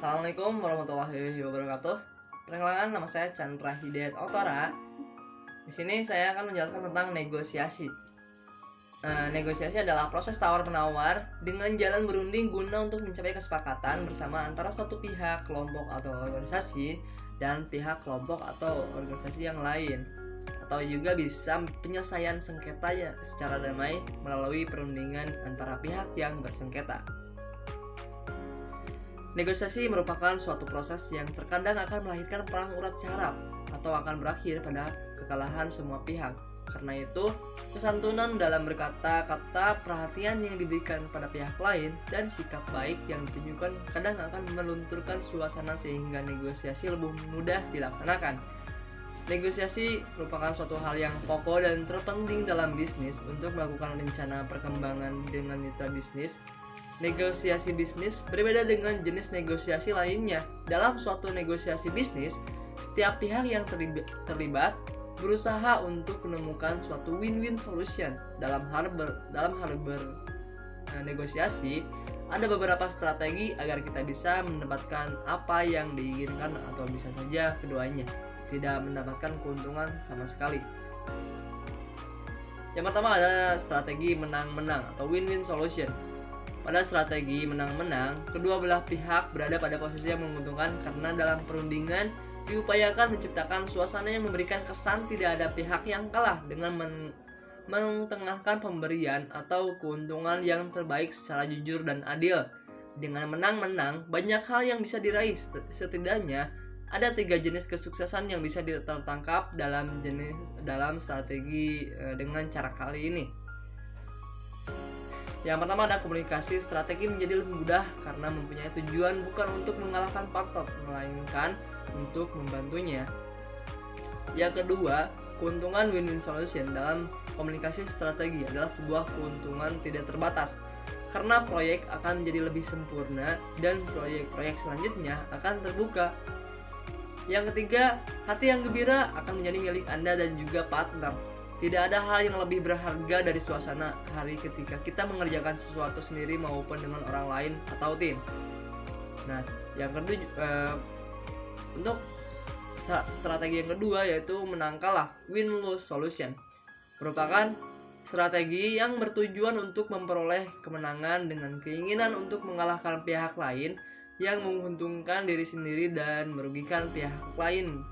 Assalamualaikum warahmatullahi wabarakatuh. Perkenalkan, nama saya Chandra Hidayat Oktora. Di sini saya akan menjelaskan tentang negosiasi. Negosiasi adalah proses tawar-menawar dengan jalan berunding guna untuk mencapai kesepakatan bersama antara suatu pihak, kelompok atau organisasi dan pihak, kelompok atau organisasi yang lain. Atau juga bisa penyelesaian sengketa secara damai melalui perundingan antara pihak yang bersengketa. Negosiasi merupakan suatu proses yang terkadang akan melahirkan perang urat syaraf atau akan berakhir pada kekalahan semua pihak. Karena itu, kesantunan dalam berkata-kata, perhatian yang diberikan pada pihak lain, dan sikap baik yang ditunjukkan kadang akan melunturkan suasana sehingga negosiasi lebih mudah dilaksanakan. Negosiasi merupakan suatu hal yang pokok dan terpenting dalam bisnis. Untuk melakukan rencana perkembangan dengan mitra bisnis, negosiasi bisnis berbeda dengan jenis negosiasi lainnya. Dalam suatu negosiasi bisnis, setiap pihak yang terlibat berusaha untuk menemukan suatu win-win solution. Dalam hal bernegosiasi, ada beberapa strategi agar kita bisa mendapatkan apa yang diinginkan, atau bisa saja keduanya tidak mendapatkan keuntungan sama sekali. Yang pertama ada strategi menang-menang atau win-win solution. Pada strategi menang-menang, kedua belah pihak berada pada posisi yang menguntungkan karena dalam perundingan diupayakan menciptakan suasana yang memberikan kesan tidak ada pihak yang kalah dengan mentengahkan pemberian atau keuntungan yang terbaik secara jujur dan adil. Dengan menang-menang, banyak hal yang bisa diraih. Setidaknya ada 3 jenis kesuksesan yang bisa tertangkap dalam strategi dengan cara kali ini. Yang pertama ada komunikasi. Strategi menjadi lebih mudah karena mempunyai tujuan bukan untuk mengalahkan partner, melainkan untuk membantunya. Yang kedua, keuntungan win-win solution. Dalam komunikasi, strategi adalah sebuah keuntungan tidak terbatas karena proyek akan menjadi lebih sempurna dan proyek-proyek selanjutnya akan terbuka. Yang ketiga, hati yang gembira akan menjadi milik Anda dan juga partner. Tidak ada hal yang lebih berharga dari suasana hari ketika kita mengerjakan sesuatu sendiri maupun dengan orang lain atau tim. Nah, yang kedua, untuk strategi yang kedua yaitu menang kalah, win-lose solution, merupakan strategi yang bertujuan untuk memperoleh kemenangan dengan keinginan untuk mengalahkan pihak lain yang menguntungkan diri sendiri dan merugikan pihak lain.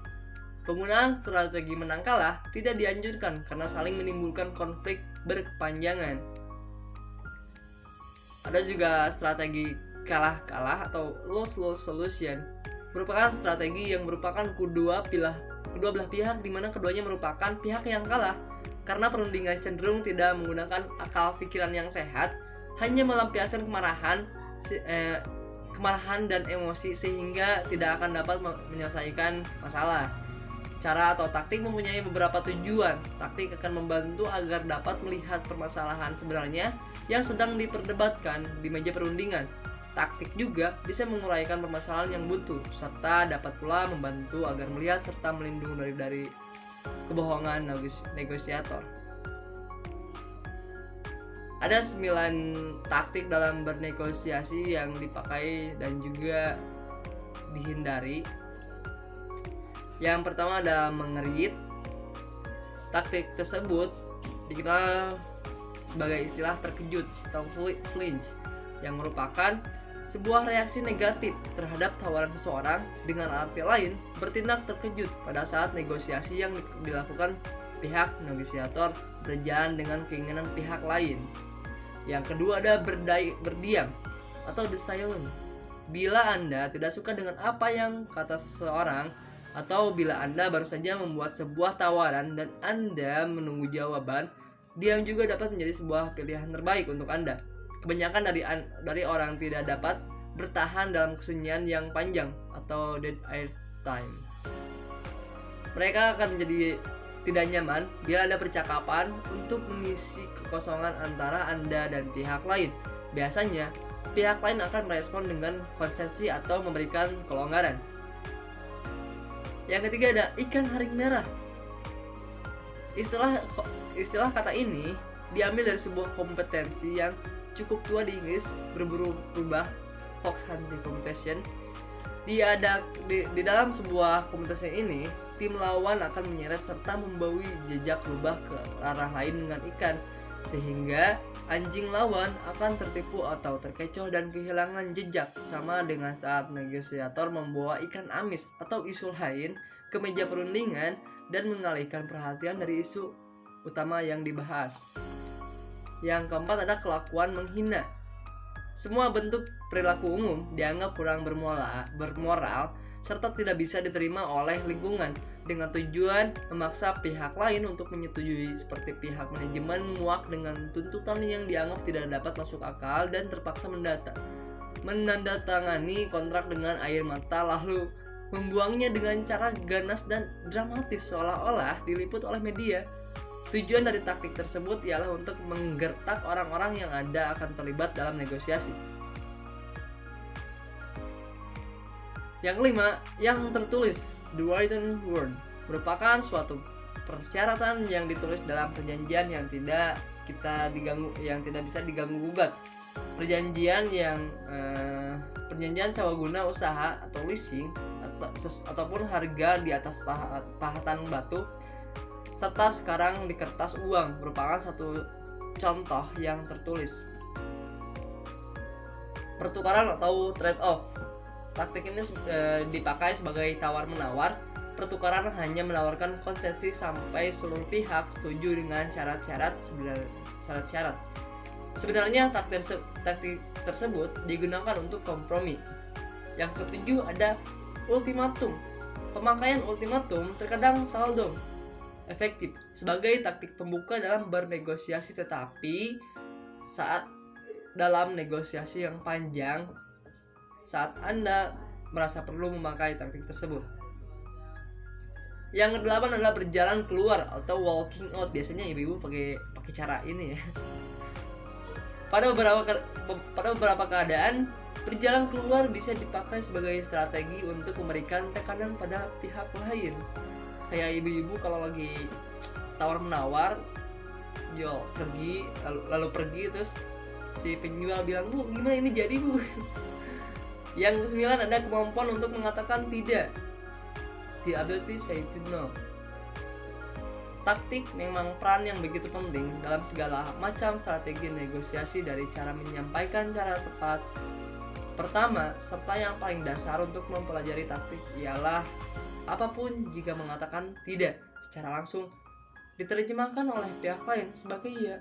Penggunaan strategi menang kalah tidak dianjurkan karena saling menimbulkan konflik berkepanjangan. Ada juga strategi kalah-kalah atau lose-lose solution, merupakan strategi yang merupakan kedua belah pihak di mana keduanya merupakan pihak yang kalah karena perundingan cenderung tidak menggunakan akal pikiran yang sehat, hanya melampiaskan kemarahan dan emosi sehingga tidak akan dapat menyelesaikan masalah. Cara atau taktik mempunyai beberapa tujuan. Taktik akan membantu agar dapat melihat permasalahan sebenarnya yang sedang diperdebatkan di meja perundingan. Taktik juga bisa menguraikan permasalahan yang buntu, serta dapat pula membantu agar melihat serta melindungi dari kebohongan negosiator. Ada 9 taktik dalam bernegosiasi yang dipakai dan juga dihindari. Yang pertama ada mengerit. Taktik tersebut dikenal sebagai istilah terkejut atau flinch, yang merupakan sebuah reaksi negatif terhadap tawaran seseorang. Dengan arti lain, bertindak terkejut pada saat negosiasi yang dilakukan pihak negosiator berjalan dengan keinginan pihak lain. Yang kedua ada berdiam atau the silent. Bila Anda tidak suka dengan apa yang kata seseorang, atau bila Anda baru saja membuat sebuah tawaran dan Anda menunggu jawaban, diam juga dapat menjadi sebuah pilihan terbaik untuk Anda. Kebanyakan dari orang tidak dapat bertahan dalam kesunyian yang panjang atau dead air time. Mereka akan menjadi tidak nyaman bila ada percakapan untuk mengisi kekosongan antara Anda dan pihak lain. Biasanya, pihak lain akan merespon dengan konsesi atau memberikan kelonggaran. Yang ketiga ada ikan haring merah. Istilah kata ini diambil dari sebuah kompetensi yang cukup tua di Inggris, berburu rubah, fox hunting competition, Di dalam sebuah kompetisi ini, tim lawan akan menyeret serta membawa jejak rubah ke arah lain dengan ikan, sehingga anjing lawan akan tertipu atau terkecoh dan kehilangan jejak, sama dengan saat negosiator membawa ikan amis atau isu lain ke meja perundingan dan mengalihkan perhatian dari isu utama yang dibahas. Yang keempat ada kelakuan menghina. Semua bentuk perilaku umum dianggap kurang bermoral serta tidak bisa diterima oleh lingkungan dengan tujuan memaksa pihak lain untuk menyetujui, seperti pihak manajemen muak dengan tuntutan yang dianggap tidak dapat masuk akal dan terpaksa menandatangani kontrak dengan air mata lalu membuangnya dengan cara ganas dan dramatis seolah-olah diliput oleh media. Tujuan dari taktik tersebut ialah untuk menggertak orang-orang yang akan terlibat dalam negosiasi. Yang kelima, yang tertulis, the written word, merupakan suatu persyaratan yang ditulis dalam perjanjian yang tidak bisa diganggu gugat. Perjanjian sewa guna usaha atau leasing ataupun harga di atas pahatan batu serta sekarang di kertas uang merupakan satu contoh yang tertulis. Pertukaran atau trade-off. Taktik ini dipakai sebagai tawar-menawar. Pertukaran hanya menawarkan konsesi sampai seluruh pihak setuju dengan syarat-syarat. Sebenarnya taktik tersebut digunakan untuk kompromi. Yang ketujuh ada ultimatum. Pemakaian ultimatum terkadang saldo efektif sebagai taktik pembuka dalam bernegosiasi, tetapi saat dalam negosiasi yang panjang, saat Anda merasa perlu memakai taktik tersebut. Yang kedelapan adalah berjalan keluar atau walking out. Biasanya ibu-ibu pakai cara ini ya. Pada beberapa keadaan, berjalan keluar bisa dipakai sebagai strategi untuk memberikan tekanan pada pihak lain. Kayak ibu-ibu kalau lagi tawar-menawar, jual lalu pergi, terus si penjual bilang, "Bu, gimana ini jadi, Bu?" Yang kesembilan ada kemampuan untuk mengatakan tidak. The ability to say no. Taktik memang peran yang begitu penting dalam segala macam strategi negosiasi, dari cara menyampaikan cara tepat. Pertama, serta yang paling dasar untuk mempelajari taktik ialah apapun jika mengatakan tidak secara langsung diterjemahkan oleh pihak lain sebagai iya.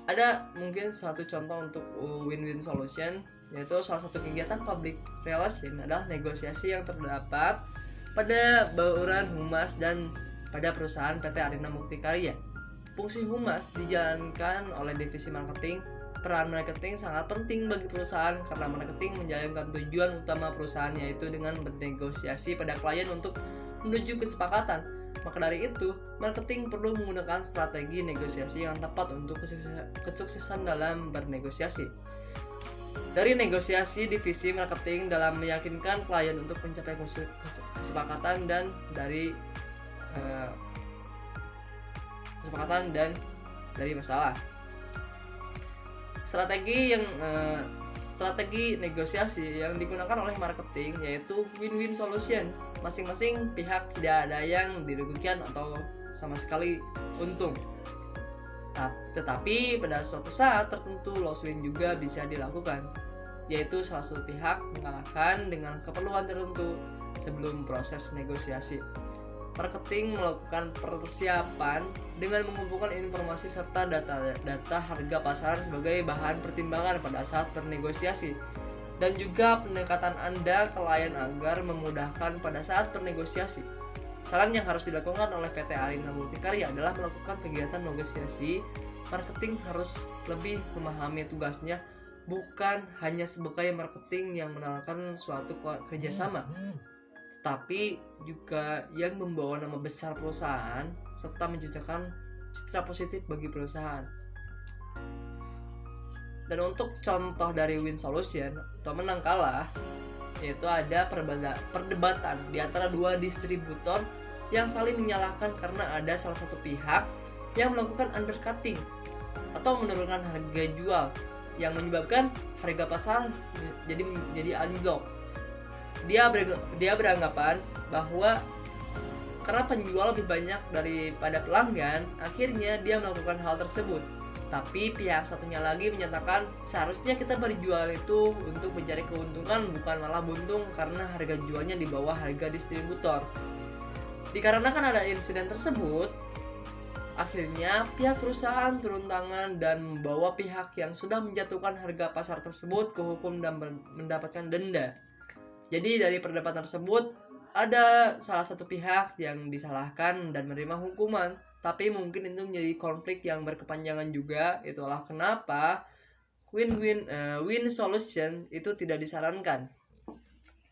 Ada mungkin satu contoh untuk win-win solution, yaitu salah satu kegiatan public relation adalah negosiasi yang terdapat pada bauran humas dan pada perusahaan PT Arina Muktikarya. Fungsi humas dijalankan oleh divisi marketing. Peran marketing sangat penting bagi perusahaan karena marketing menjalankan tujuan utama perusahaan, yaitu dengan bernegosiasi pada klien untuk menuju kesepakatan. Maka dari itu, marketing perlu menggunakan strategi negosiasi yang tepat untuk kesuksesan dalam bernegosiasi. Dari negosiasi, divisi marketing dalam meyakinkan klien untuk mencapai kesepakatan dan dari masalah. Strategi negosiasi yang digunakan oleh marketing yaitu win-win solution. Masing-masing pihak tidak ada yang dirugikan atau sama sekali untung. Tetapi pada suatu saat tertentu loss win juga bisa dilakukan, yaitu salah satu pihak mengalahkan dengan keperluan tertentu sebelum proses negosiasi. Marketing melakukan persiapan dengan mengumpulkan informasi serta data harga pasaran sebagai bahan pertimbangan pada saat bernegosiasi, dan juga pendekatan Anda ke klien agar memudahkan pada saat bernegosiasi. Saran yang harus dilakukan oleh PT Arina Muktikarya adalah melakukan kegiatan negosiasi. Marketing harus lebih memahami tugasnya, bukan hanya sebagai marketing yang menawarkan suatu kerjasama, tetapi juga yang membawa nama besar perusahaan serta menciptakan citra positif bagi perusahaan. Dan untuk contoh dari win solution atau menang kalah, yaitu ada perdebatan di antara dua distributor yang saling menyalahkan karena ada salah satu pihak yang melakukan undercutting atau menurunkan harga jual. yang menyebabkan harga pasar jadi anjlok. Dia beranggapan bahwa karena penjual lebih banyak daripada pelanggan, akhirnya dia melakukan hal tersebut. Tapi pihak satunya lagi menyatakan seharusnya kita berjual itu untuk mencari keuntungan, bukan malah buntung karena harga jualnya di bawah harga distributor. Dikarenakan ada insiden tersebut, akhirnya pihak perusahaan turun tangan dan membawa pihak yang sudah menjatuhkan harga pasar tersebut ke hukum dan mendapatkan denda. Jadi dari perdebatan tersebut ada salah satu pihak yang disalahkan dan menerima hukuman, tapi mungkin itu menjadi konflik yang berkepanjangan juga. Itulah kenapa win solution itu tidak disarankan.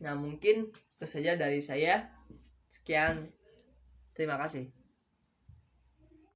Nah, mungkin itu saja dari saya. Sekian, terima kasih.